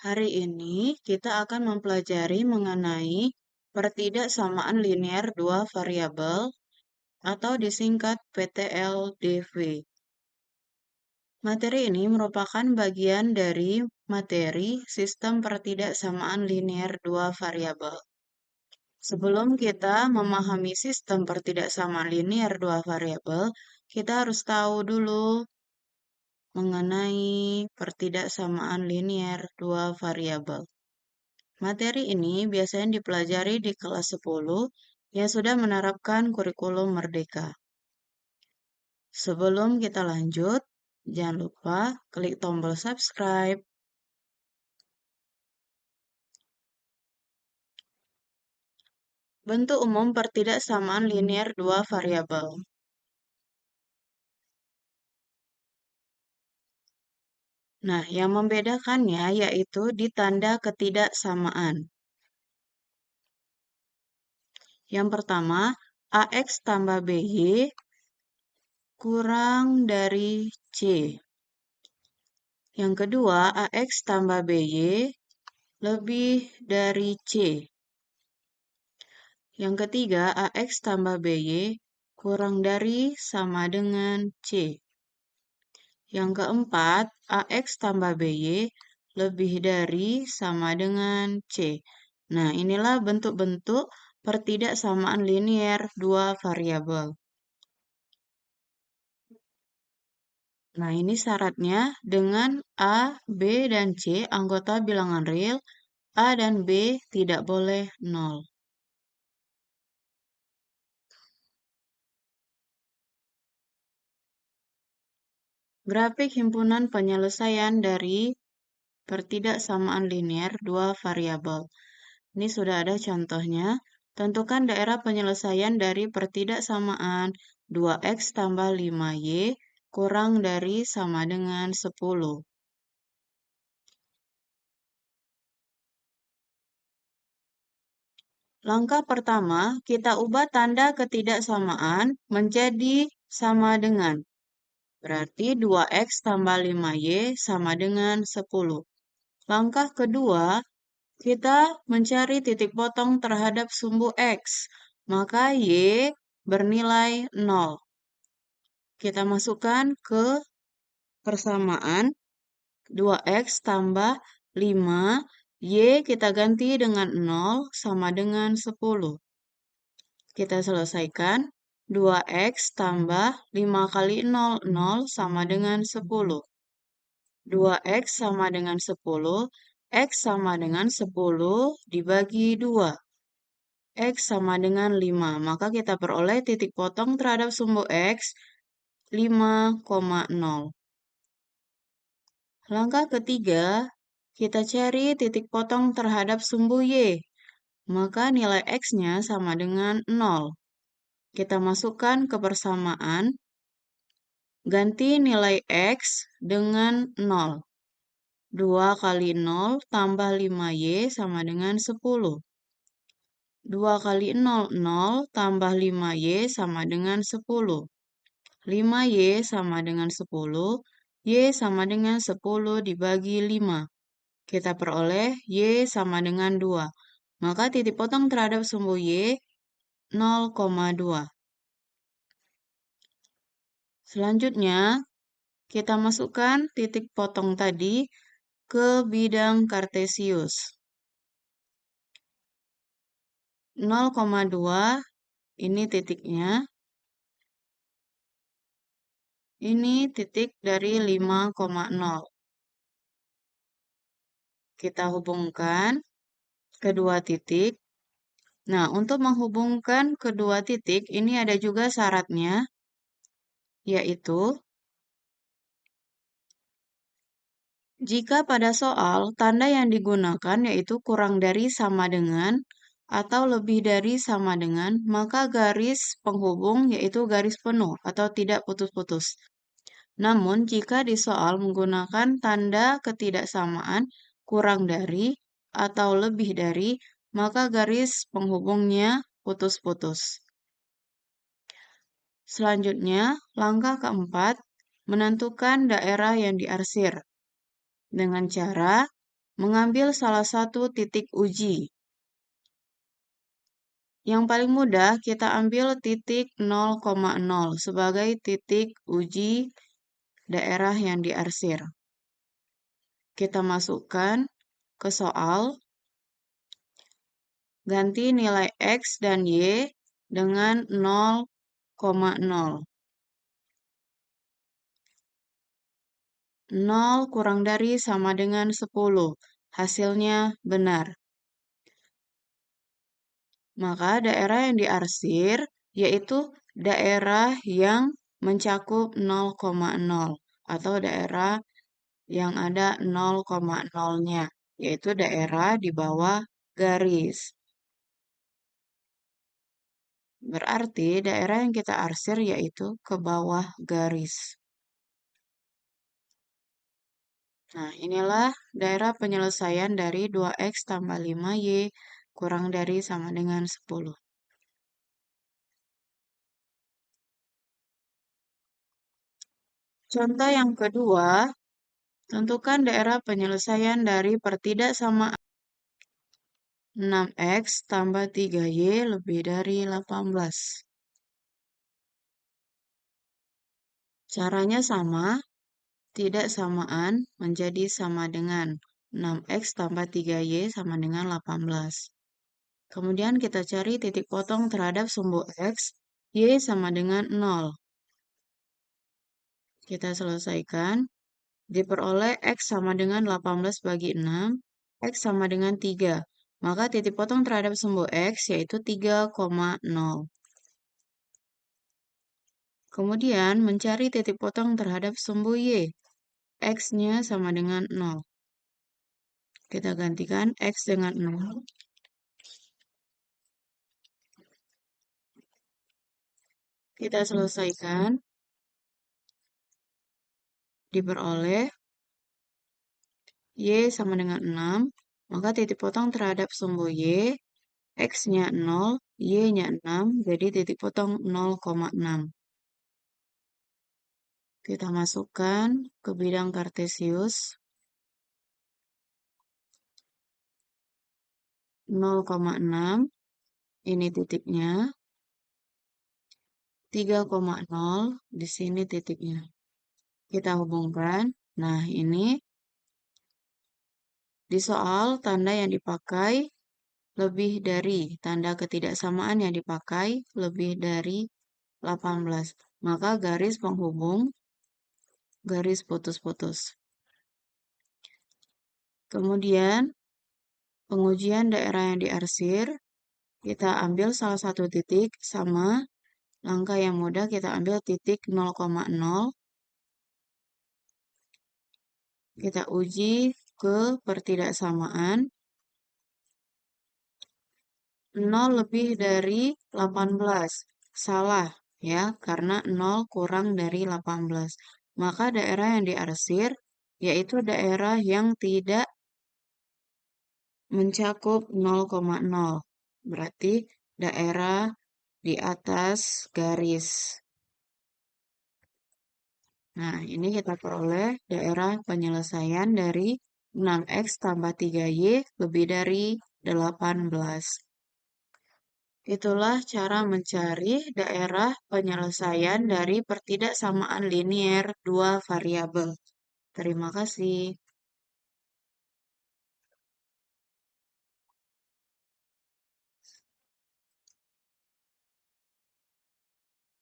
Hari ini kita akan mempelajari mengenai pertidaksamaan linear dua variabel atau disingkat PTLDV. Materi ini merupakan bagian dari materi sistem pertidaksamaan linear dua variabel. Sebelum kita memahami sistem pertidaksamaan linear dua variabel, kita harus tahu dulu mengenai pertidaksamaan linear dua variabel. Materi ini biasanya dipelajari di kelas 10 yang sudah menerapkan kurikulum Merdeka. Sebelum kita lanjut, jangan lupa klik tombol subscribe. Bentuk umum pertidaksamaan linear dua variabel. Nah, yang membedakannya yaitu di tanda ketidaksamaan. Yang pertama, AX tambah BY kurang dari C. Yang kedua, AX tambah BY lebih dari C. Yang ketiga, AX tambah BY kurang dari sama dengan C. Yang keempat, AX tambah BY lebih dari sama dengan C. Nah, inilah bentuk-bentuk pertidaksamaan linear dua variabel. Nah, ini syaratnya dengan A, B, dan C anggota bilangan real, A dan B tidak boleh 0. Grafik himpunan penyelesaian dari pertidaksamaan linear dua variabel. Ini sudah ada contohnya. Tentukan daerah penyelesaian dari pertidaksamaan 2x tambah 5y kurang dari sama dengan 10. Langkah pertama, kita ubah tanda ketidaksamaan menjadi sama dengan. Berarti 2x tambah 5y sama dengan 10. Langkah kedua, kita mencari titik potong terhadap sumbu X, maka Y bernilai 0. Kita masukkan ke persamaan 2X tambah 5, Y kita ganti dengan 0 sama dengan 10. Kita selesaikan, 2X tambah 5 kali 0, 0 sama dengan 10. 2X sama dengan 10, X sama dengan 10 dibagi 2. X sama dengan 5, maka kita peroleh titik potong terhadap sumbu X 5,0. Langkah ketiga, kita cari titik potong terhadap sumbu Y, maka nilai X-nya sama dengan 0. Kita masukkan ke persamaan, ganti nilai X dengan 0. 2 kali 0 tambah 5Y sama dengan 10. 2 kali 0, 0 tambah 5Y sama dengan 10. 5Y sama dengan 10. Y sama dengan 10 dibagi 5. Kita peroleh Y sama dengan 2. Maka titik potong terhadap sumbu Y 0,2. Selanjutnya, kita masukkan titik potong tadi ke bidang kartesius. 0,2 ini titiknya. Ini titik dari 5,0. Kita hubungkan kedua titik. Nah, untuk menghubungkan kedua titik, ini ada juga syaratnya, yaitu jika pada soal tanda yang digunakan yaitu kurang dari sama dengan atau lebih dari sama dengan, maka garis penghubung yaitu garis penuh atau tidak putus-putus. Namun, jika di soal menggunakan tanda ketidaksamaan kurang dari atau lebih dari, maka garis penghubungnya putus-putus. Selanjutnya, langkah keempat, menentukan daerah yang diarsir dengan cara Mengambil salah satu titik uji. Yang paling mudah, kita ambil titik 0,0 sebagai titik uji daerah yang diarsir. Kita masukkan ke soal, ganti nilai X dan Y dengan 0,0. 0 kurang dari sama dengan 10. Hasilnya benar. Maka daerah yang diarsir yaitu daerah yang mencakup 0,0 atau daerah yang ada 0,0-nya, yaitu daerah di bawah garis. Berarti daerah yang kita arsir yaitu ke bawah garis. Nah, inilah daerah penyelesaian dari 2X tambah 5Y kurang dari sama dengan 10. Contoh yang kedua, tentukan daerah penyelesaian dari pertidaksamaan 6X tambah 3Y lebih dari 18. Caranya sama, tidak samaan menjadi sama dengan 6X tambah 3Y sama dengan 18. Kemudian kita cari titik potong terhadap sumbu X, Y sama dengan 0. Kita selesaikan. Diperoleh X sama dengan 18 bagi 6, X sama dengan 3. Maka titik potong terhadap sumbu X yaitu 3,0. Kemudian mencari titik potong terhadap sumbu Y. X-nya sama dengan 0. Kita gantikan X dengan 0. Kita selesaikan. Diperoleh Y sama dengan 6. Maka titik potong terhadap sumbu Y, X-nya 0, Y-nya 6, jadi titik potong 0,6. Kita masukkan ke bidang kartesius. 0,6, ini titiknya. 3,0, di sini titiknya. Kita hubungkan. Nah, ini di soal tanda yang dipakai lebih dari, tanda ketidaksamaan yang dipakai lebih dari 18. Maka garis penghubung, garis putus-putus. Kemudian, pengujian daerah yang diarsir, kita ambil salah satu titik sama langkah yang mudah, kita ambil titik 0,0. Kita uji ke pertidaksamaan. 0 lebih dari 18. Salah ya, karena 0 kurang dari 18. Maka daerah yang diarsir yaitu daerah yang tidak mencakup 0,0. Berarti daerah di atas garis. Nah, ini kita peroleh daerah penyelesaian dari 6X tambah 3Y lebih dari 18. Itulah cara mencari daerah penyelesaian dari pertidaksamaan linier dua variabel. Terima kasih.